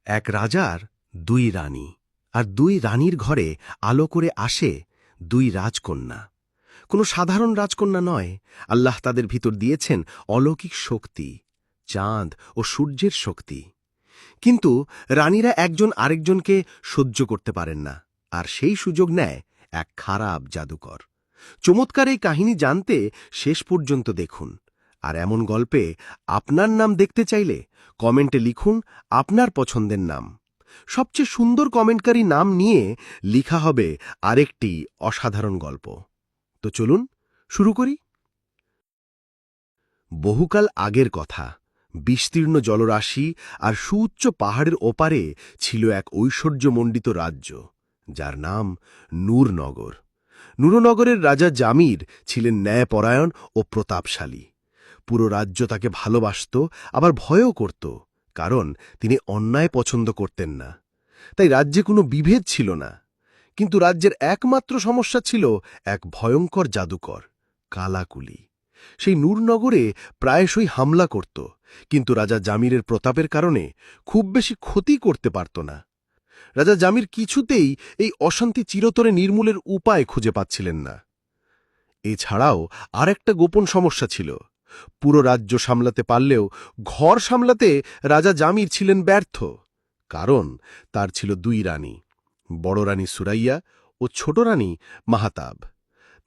এক রাজার দুই রানী, আর দুই রানীর ঘরে আলো করে আসে দুই রাজকন্যা। কোনো সাধারণ রাজকন্যা নয়, আল্লাহ তাদের ভিতর দিয়েছেন অলৌকিক শক্তি, চাঁদ ও সূর্যের শক্তি। কিন্তু রানীরা একজন আরেকজনকে সহ্য করতে পারেন না, আর সেই সুযোগ নেয় এক খারাপ জাদুকর। চমৎকার এই কাহিনী জানতে শেষ পর্যন্ত দেখুন। আর এমন গল্পে আপনার নাম দেখতে চাইলে কমেন্টে লিখুন আপনার পছন্দের নাম। সবচেয়ে সুন্দর কমেন্টকারী নাম নিয়ে লিখা হবে আরেকটি অসাধারণ গল্প। তো চলুন শুরু করি। বহুকাল আগের কথা, বিস্তীর্ণ জলরাশি আর সুউচ্চ পাহাড়ের ওপারে ছিল এক ঐশ্বর্যমণ্ডিত রাজ্য, যার নাম নূরনগর। নূরনগরের রাজা জামির ছিলেন ন্যায়পরায়ণ ও প্রতাপশালী। পুরো রাজ্য তাকে ভালোবাসত, আবার ভয়ও করত, কারণ তিনি অন্যায় পছন্দ করতেন না। তাই রাজ্যে কোনো বিভেদ ছিল না। কিন্তু রাজ্যের একমাত্র সমস্যা ছিল এক ভয়ঙ্কর জাদুকর, কালাকুলি। সেই নূরনগরে প্রায়শই হামলা করত, কিন্তু রাজা জামিরের প্রতাপের কারণে খুব বেশি ক্ষতি করতে পারত না। রাজা জামির কিছুতেই এই অশান্তি চিরতরে নির্মূলের উপায় খুঁজে পাচ্ছিলেন না। এছাড়াও আরেকটা গোপন সমস্যা ছিল। পুরো রাজ্য সামলাতে পারলেও ঘর সামলাতে রাজা জামির ছিলেন ব্যর্থ, কারণ তার ছিল দুই রানী, বড় রানী সুরাইয়া ও ছোট রানী মাহাতাব।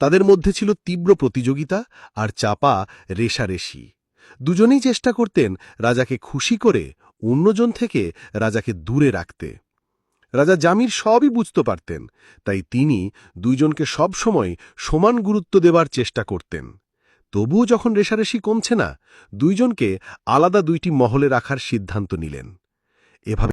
তাদের মধ্যে ছিল তীব্র প্রতিযোগিতা আর চাপা রেষারেষি। দুজনেই চেষ্টা করতেন রাজাকে খুশি করে অন্যজন থেকে রাজাকে দূরে রাখতে। রাজা জামির সবই বুঝতে পারতেন, তাই তিনি দুইজনকে সবসময় সমান গুরুত্ব দেবার চেষ্টা করতেন। তবুও যখন রেষারেষি কমছে না, দুইজনকে আলাদা দুইটি মহলে রাখার সিদ্ধান্ত নিলেন। এভাবে